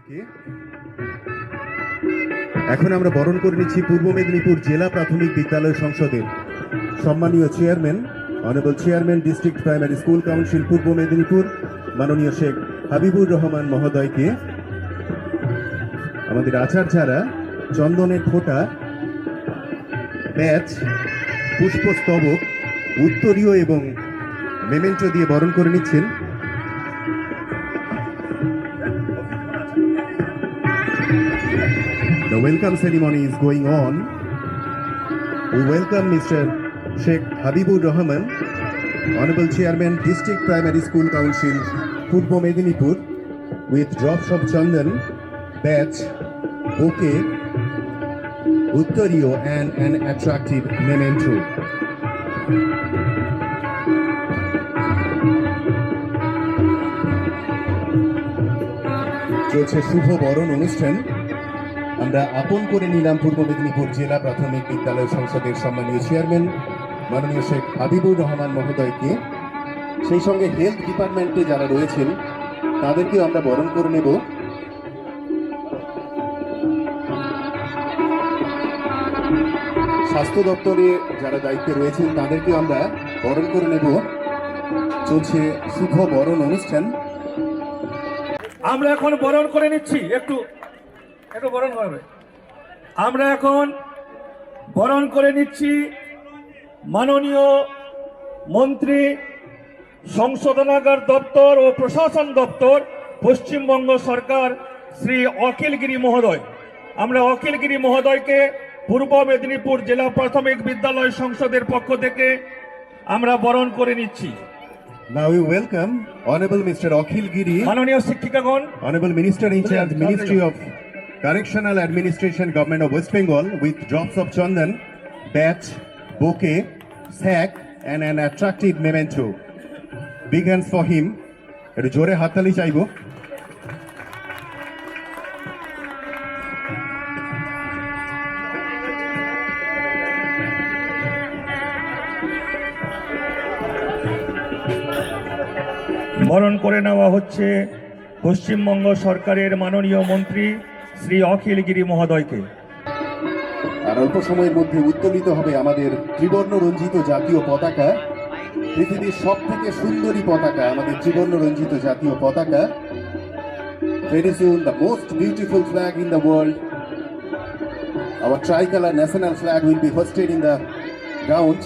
মহোদয়কে এখন আমরা বরণ করে নিচ্ছি পূর্ব মেদিনীপুর জেলা প্রাথমিক বিদ্যালয় সংসদের সম্মানীয় chairman, honourable chairman district primary school council পূর্ব মেদিনীপুর মাননীয় শেখ হাবিবুর রহমান মহোদয়কে আমাদের আচার্যরা চন্দনের ফোঁটা, ব্যাচ, পুষ্পস্তবক, উত্তরীয় এবং মেমেন্টো দিয়ে বরণ করে নিচ্ছেন। The welcome ceremony is going on. We welcome Mr. Sheikh Habibur Rahman, Honorable Chairman, District Primary School Council, Purbo Medinipur, with drops of chandan, badge, bouquet, uttariyo and an attractive memento. চলছে শুভ বরণ অনুষ্ঠান। আমরা আপন করে নিলাম পূর্ব মেদিনীপুর জেলা প্রাথমিক বিদ্যালয় সংসদের সম্মানীয় চেয়ারম্যান মাননীয় শেখ হাবিবুর রহমান মহোদয়কে। সেই সঙ্গে হেলথ ডিপার্টমেন্টে যারা রয়েছেন তাদেরকেও আমরা বরণ করে নেব। স্বাস্থ্য দপ্তরে যারা দায়িত্বে রয়েছেন তাদেরকেও আমরা বরণ করে নেব। চলছে শুভ বরণ অনুষ্ঠান। আমরা এখন বরণ করে নিচ্ছি, একটু বরণ করবে। আমরা এখন বরণ করে নিচ্ছি মাননীয় মন্ত্রী, সংশোধনাগার দপ্তর ও প্রশাসন দপ্তর, পশ্চিমবঙ্গ সরকার, শ্রী অখিলগিরি মহোদয়। আমরা অখিলগিরি মহোদয়কে পূর্ব মেদিনীপুর জেলা প্রাথমিক বিদ্যালয় সংসদের পক্ষ থেকে আমরা বরণ করে নিচ্ছি। Now we welcome Honorable Mr. Akhil Giri, মাননীয় শিক্ষিকাগণ, Honorable Minister in charge, Ministry of Correctional Administration, Government of West Bengal, with drops of chandan, badge, bouquet, sack, and an attractive memento. Big hands for him. একটু জোরে হাততালি চাইবো। বরণ করে নেওয়া হচ্ছে পশ্চিমবঙ্গ সরকারের মাননীয় মন্ত্রী শ্রী অখিলগিরি মহোদয়কে। আর অল্প সময়ের মধ্যে উত্তোলিত হবে আমাদের ত্রিবর্ণ রঞ্জিত জাতীয় পতাকা, পৃথিবীর সব থেকে সুন্দরী পতাকা, আমাদের ত্রিবর্ণ রঞ্জিত জাতীয় পতাকা। Very soon the most beautiful flag in the world, our tricolor national flag, will be hoisted in the ground.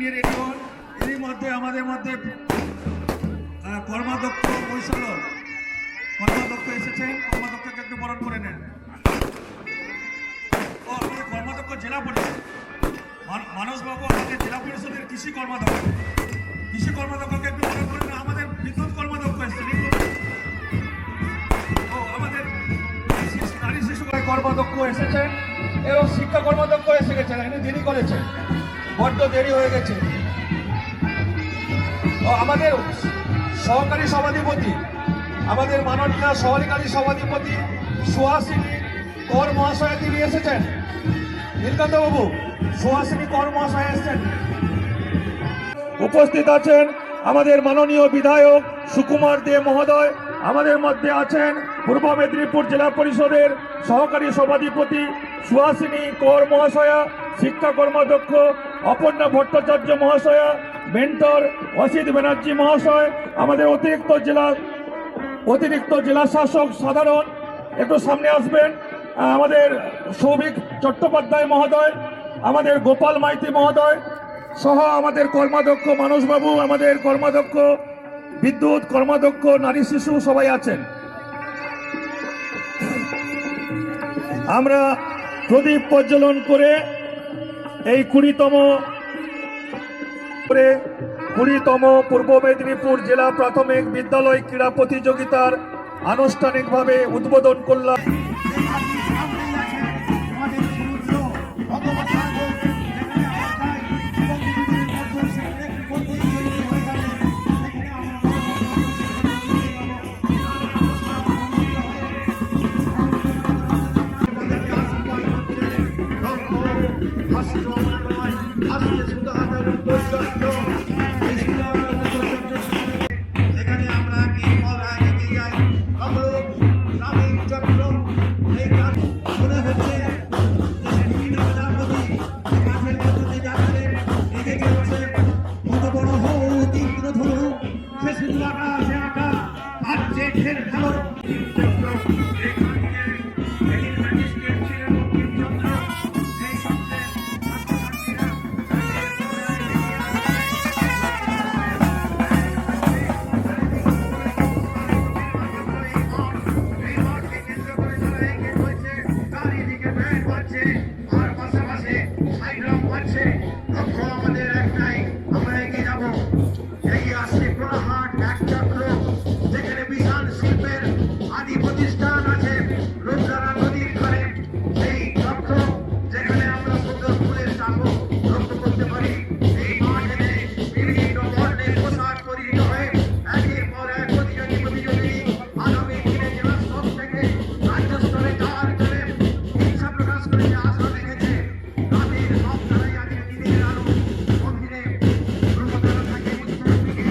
আপনি রেডি হন। এরই মধ্যে আমাদের মধ্যে কর্মাধ্যক্ষ বৈশাল কর্মাধ্যক্ষ এসেছেন, কর্মাধ্যক্ষকে একটু বরণ করে নেন। ও আমাদের কর্মাধ্যক্ষ জেলা পরিষদ মানসবাবু, আমাদের জেলা পরিষদের কৃষি কর্মাধ্যক্ষকে একটু বরণ করে নেন। আমাদের বিদ্যুৎ কর্মাধ্যক্ষ এসেছেন, ও আমাদের নারী শিশু কর্মাধ্যক্ষ এসেছেন এবং শিক্ষা কর্মাধ্যক্ষ এসে গেছেন। এখানে দেরি করেছে, বড্ড দেরি হয়ে গেছে। ও আমাদের সহকারী সভাধিপতি, আমাদের মাননীয় সহকারী সভাধিপতি সুহাসিনী কর মহাশয় তিনি এসেছেন। নীলকান্ত বাবু, সুহাসিনী কর মহাশয় এসেছেন। উপস্থিত আছেন আমাদের মাননীয় বিধায়ক সুকুমার দে মহোদয়। আমাদের মধ্যে আছেন পূর্ব মেদিনীপুর জেলা পরিষদের সহকারী সভাধিপতি সুহাসিনী কর মহাশয়া, শিক্ষা কর্মাধ্যক্ষ অপর্ণা ভট্টাচার্য মহাশয়া, মেন্টর অসিত ব্যানার্জি মহাশয়, আমাদের অতিরিক্ত জেলা শাসক সাধারণ একটু সামনে আসবেন, আমাদের সৌভিক চট্টোপাধ্যায় মহোদয়, আমাদের গোপাল মাইতি মহোদয় সহ আমাদের কর্মাধ্যক্ষ মানসবাবু, আমাদের কর্মাধ্যক্ষ বিদ্যুৎ কর্মাধ্যক্ষ নারী শিশু সবাই আছেন। আমরা প্রদীপ প্রজ্বলন করে এই 20তম পূর্ব মেদিনীপুর জেলা প্রাথমিক বিদ্যালয় ক্রীড়া প্রতিযোগিতার আনুষ্ঠানিকভাবে উদ্বোধন করলাম। এখানে আমরা কি চক্র এই কাজ মনে হচ্ছে বিভিন্ন প্রজাপতি গাছের মধ্যে যাচ্ছে, এগিয়ে গেছে কত বড় হও তীব্র ধরু সে শুধু আকাশে আঁকা আর যে ঢের ভালো আমাদের একটাই, আমরা এগিয়ে যাবো। এই আসছে কোলাহাট এক চক্র, যেখানে বিশাল শিল্পের আদি প্রতিষ্ঠান আছে রূপসারা নদীর ধারে। সেই চক্র যেখানে আমরা সুন্দর ফুলের চাপও লক্ষ্য করতে পারি। এই মাঠে বিভিন্ন বর্ণের পোশাক পরিহিত হয়ে একের পর এক প্রতিযোগী আগামী দিনে জেলা স্তর থেকে রাজ্য স্তরে যাওয়ার জন্য ইচ্ছা প্রকাশ করেছে, আশা রেখেছে। তাদের সব ধারাই আজকে দিনের আলো মন্দিরে প্রবর্তন থাকে উত্তর দিকে।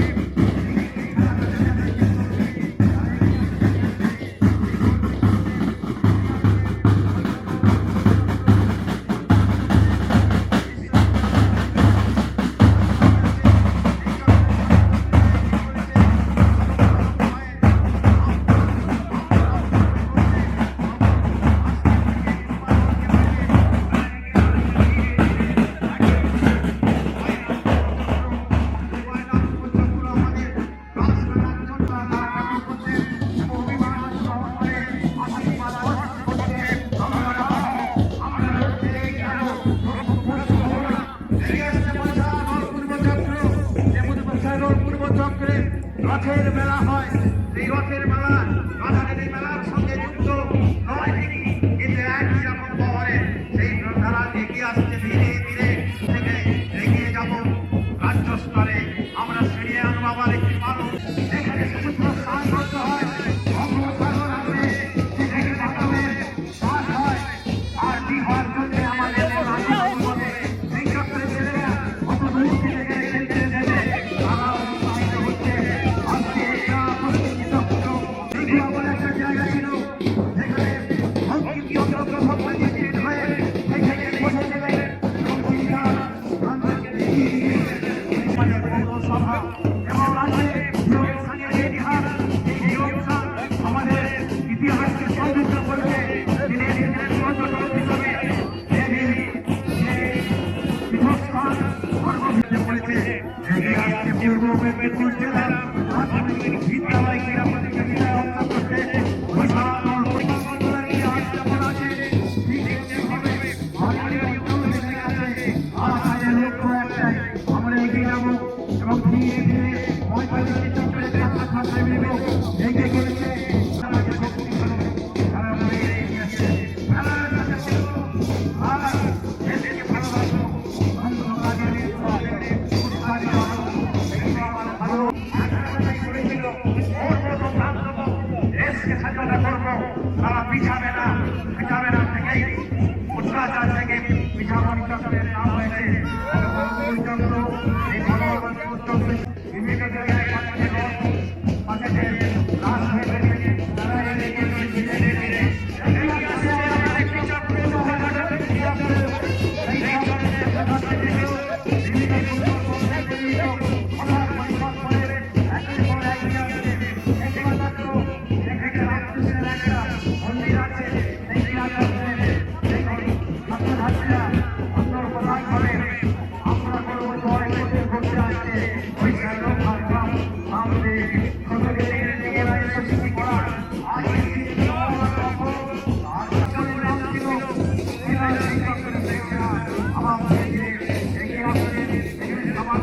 রথের মেলা হয়, এই রথের মেলা বাজারের এই মেলার সঙ্গে যুক্ত নয় তিনি, কিন্তু একই রকম বহরে সেই ধারা এগিয়ে আসছে। ধীরে ধীরে থেকে এগিয়ে যাব রাজ্য স্তরে, আমরা ছিনিয়ে আনবো আবার একটি মানুষ। এখানে সমুদ্র স্নান করতে হয়, অগ্রসাগর আছে, সেখানে বাতাবে পাস হয়, আর কি হওয়ার জন্য আমাদের এই চক্রে ছেলেরা কত দূর থেকে খেলতে নেবে, তারা উৎসাহিত হচ্ছে। আজকে এটা প্রস্তুতি চক্র পূর্ব মেদিনীপুর জেলার মাধ্যমিক বিদ্যালয় ক্রীড়া প্রতিযোগিতায় অংশগ্রহণ করতে বিশাল পরিকল্পনা নিয়ে আয়োজন আছে। আমাদের লক্ষ্য একটাই, আমরা এগিয়ে যাবো এবং ধীরে ধীরে 45টি চক্রের যাত্রা ছাত্রী মিলব এগিয়ে চলেছে। তারা পিছাবে না থেকেই উত্তরাচার থেকে পিছামণি চক্রের নাম হয়েছে চক্র। এই ভগবান চক্রে বিভিন্ন জায়গায় পাশের লাশ হয়ে গেছে, তারা এগিয়ে গেছে ধীরে ধীরে। এগিয়ে আসছে আমাদের একটি চক্রের মহানগর চক্রের এই চক্রের সদস্য থেকেও বিভিন্ন সুন্দর পথে বেরিয়ে হঠাৎ পরিকল্পনের একের পর এক এগিয়ে আসছে। একমাত্র এখানে রামকৃষ্ণের একটা মন্দির আছে, এই রামকৃষ্ণের ছাত্রছাত্রীরা সুন্দর প্রদান করে আমরা করবো জয় করতে করতে আসছে ওই লোক ভাবলাম আমাদের ছোটদের জীবনের সৃষ্টি করার আজ এই আমার এগিয়ে আসছে, এগিয়ে সমাজ